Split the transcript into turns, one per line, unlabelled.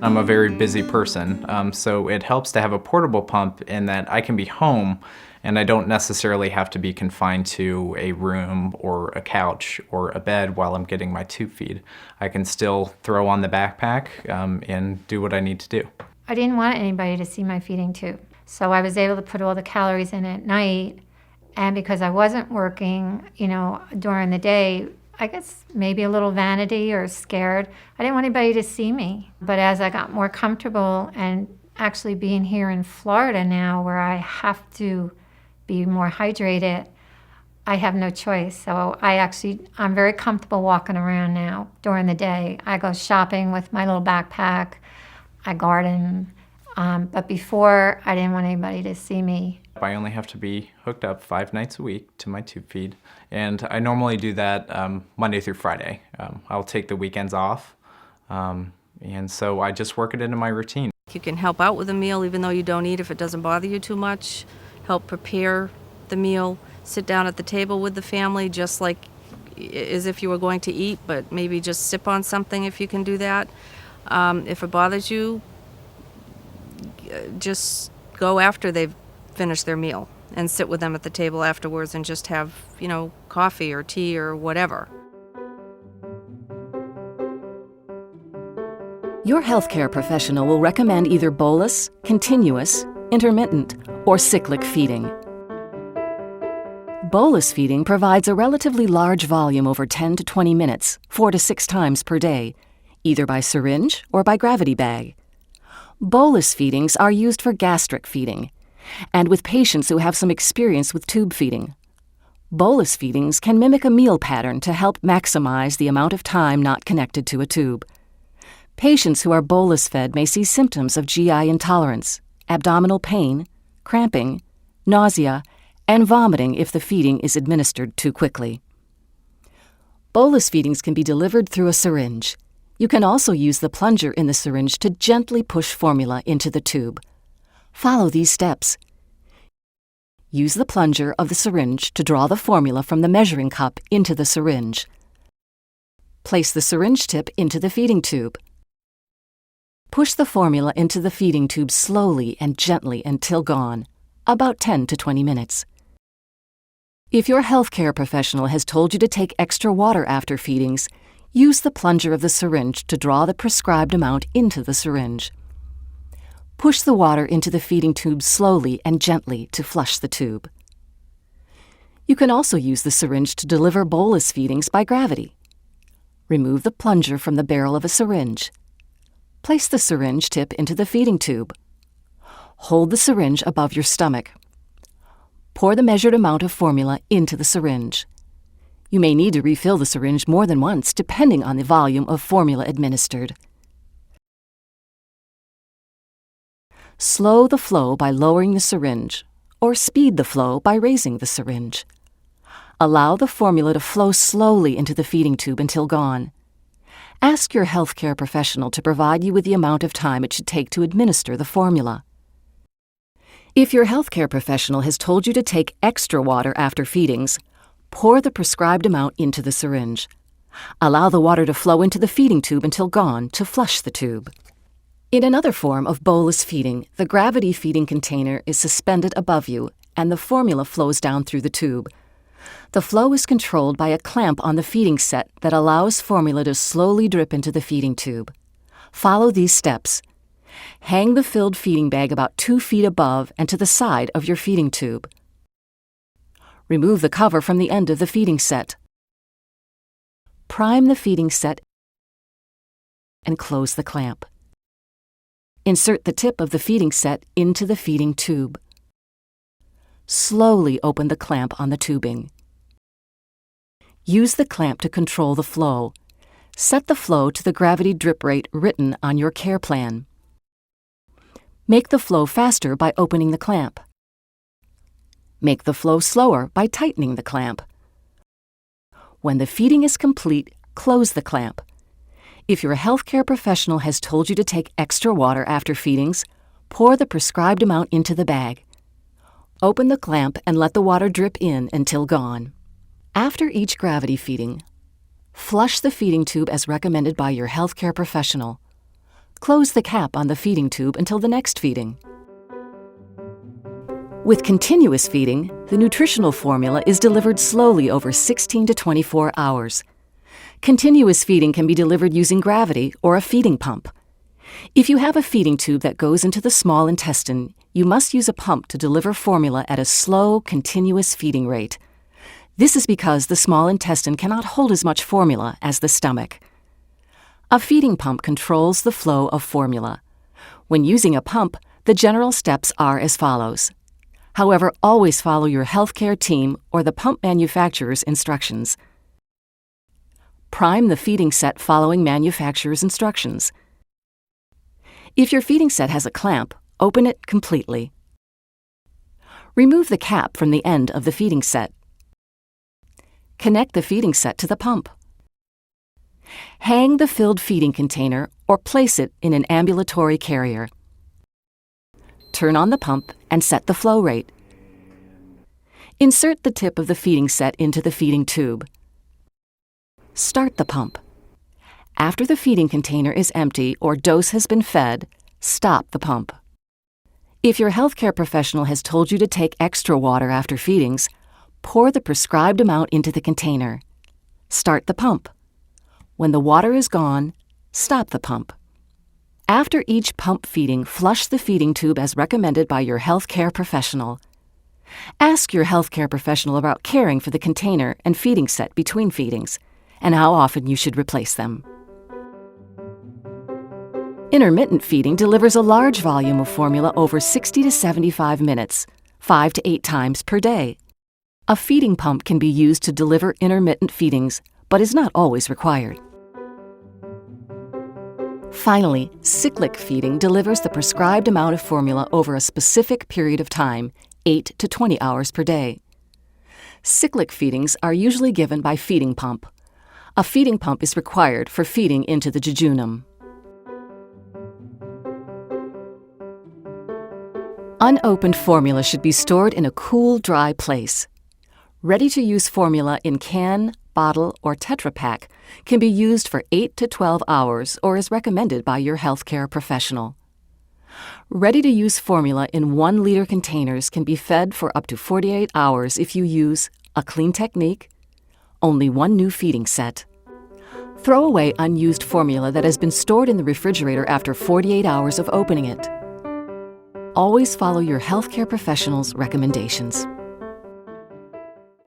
I'm a very busy person, so it helps to have a portable pump in that I can be home and I don't necessarily have to be confined to a room or a couch or a bed while I'm getting my tube feed. I can still throw on the backpack and do what I need to do.
I didn't want anybody to see my feeding tube, so I was able to put all the calories in at night. And because I wasn't working, during the day, I guess maybe a little vanity or scared, I didn't want anybody to see me. But as I got more comfortable and actually being here in Florida now where I have to be more hydrated, I have no choice. So I'm very comfortable walking around now during the day. I go shopping with my little backpack. I garden. But before, I didn't want anybody to see me.
I only have to be hooked up 5 nights a week to my tube feed, and I normally do that Monday through Friday. I'll take the weekends off, and so I just work it into my routine.
You can help out with a meal even though you don't eat if it doesn't bother you too much. Help prepare the meal, sit down at the table with the family just like as if you were going to eat, but maybe just sip on something if you can do that. If it bothers you, just go after they've finished their meal and sit with them at the table afterwards and just have, coffee or tea or whatever.
Your healthcare professional will recommend either bolus, continuous, intermittent, or cyclic feeding. Bolus feeding provides a relatively large volume over 10 to 20 minutes, 4 to 6 times per day, either by syringe or by gravity bag. Bolus feedings are used for gastric feeding, and with patients who have some experience with tube feeding. Bolus feedings can mimic a meal pattern to help maximize the amount of time not connected to a tube. Patients who are bolus fed may see symptoms of GI intolerance, abdominal pain, cramping, nausea, and vomiting if the feeding is administered too quickly. Bolus feedings can be delivered through a syringe. You can also use the plunger in the syringe to gently push formula into the tube. Follow these steps. Use the plunger of the syringe to draw the formula from the measuring cup into the syringe. Place the syringe tip into the feeding tube. Push the formula into the feeding tube slowly and gently until gone, about 10 to 20 minutes. If your healthcare professional has told you to take extra water after feedings, use the plunger of the syringe to draw the prescribed amount into the syringe. Push the water into the feeding tube slowly and gently to flush the tube. You can also use the syringe to deliver bolus feedings by gravity. Remove the plunger from the barrel of a syringe. Place the syringe tip into the feeding tube. Hold the syringe above your stomach. Pour the measured amount of formula into the syringe. You may need to refill the syringe more than once depending on the volume of formula administered. Slow the flow by lowering the syringe, or speed the flow by raising the syringe. Allow the formula to flow slowly into the feeding tube until gone. Ask your healthcare professional to provide you with the amount of time it should take to administer the formula. If your healthcare professional has told you to take extra water after feedings, pour the prescribed amount into the syringe. Allow the water to flow into the feeding tube until gone to flush the tube. In another form of bolus feeding, the gravity feeding container is suspended above you and the formula flows down through the tube. The flow is controlled by a clamp on the feeding set that allows formula to slowly drip into the feeding tube. Follow these steps. Hang the filled feeding bag about 2 feet above and to the side of your feeding tube. Remove the cover from the end of the feeding set. Prime the feeding set and close the clamp. Insert the tip of the feeding set into the feeding tube. Slowly open the clamp on the tubing. Use the clamp to control the flow. Set the flow to the gravity drip rate written on your care plan. Make the flow faster by opening the clamp. Make the flow slower by tightening the clamp. When the feeding is complete, close the clamp. If your healthcare professional has told you to take extra water after feedings, pour the prescribed amount into the bag. Open the clamp and let the water drip in until gone. After each gravity feeding, flush the feeding tube as recommended by your healthcare professional. Close the cap on the feeding tube until the next feeding. With continuous feeding, the nutritional formula is delivered slowly over 16 to 24 hours. Continuous feeding can be delivered using gravity or a feeding pump. If you have a feeding tube that goes into the small intestine, you must use a pump to deliver formula at a slow, continuous feeding rate. This is because the small intestine cannot hold as much formula as the stomach. A feeding pump controls the flow of formula. When using a pump, the general steps are as follows. However, always follow your healthcare team or the pump manufacturer's instructions. Prime the feeding set following manufacturer's instructions. If your feeding set has a clamp, open it completely. Remove the cap from the end of the feeding set. Connect the feeding set to the pump. Hang the filled feeding container or place it in an ambulatory carrier. Turn on the pump and set the flow rate. Insert the tip of the feeding set into the feeding tube. Start the pump. After the feeding container is empty or dose has been fed, stop the pump. If your healthcare professional has told you to take extra water after feedings, pour the prescribed amount into the container. Start the pump. When the water is gone, stop the pump. After each pump feeding, flush the feeding tube as recommended by your healthcare professional. Ask your healthcare professional about caring for the container and feeding set between feedings, and how often you should replace them. Intermittent feeding delivers a large volume of formula over 60 to 75 minutes, 5 to 8 times per day. A feeding pump can be used to deliver intermittent feedings, but is not always required. Finally, cyclic feeding delivers the prescribed amount of formula over a specific period of time, 8 to 20 hours per day. Cyclic feedings are usually given by feeding pump. A feeding pump is required for feeding into the jejunum. Unopened formula should be stored in a cool, dry place. Ready-to-use formula in can, bottle, or Tetra Pak can be used for 8 to 12 hours or is recommended by your healthcare professional. Ready-to-use formula in 1-liter containers can be fed for up to 48 hours if you use a clean technique, only 1 new feeding set. Throw away unused formula that has been stored in the refrigerator after 48 hours of opening it. Always follow your healthcare professional's recommendations.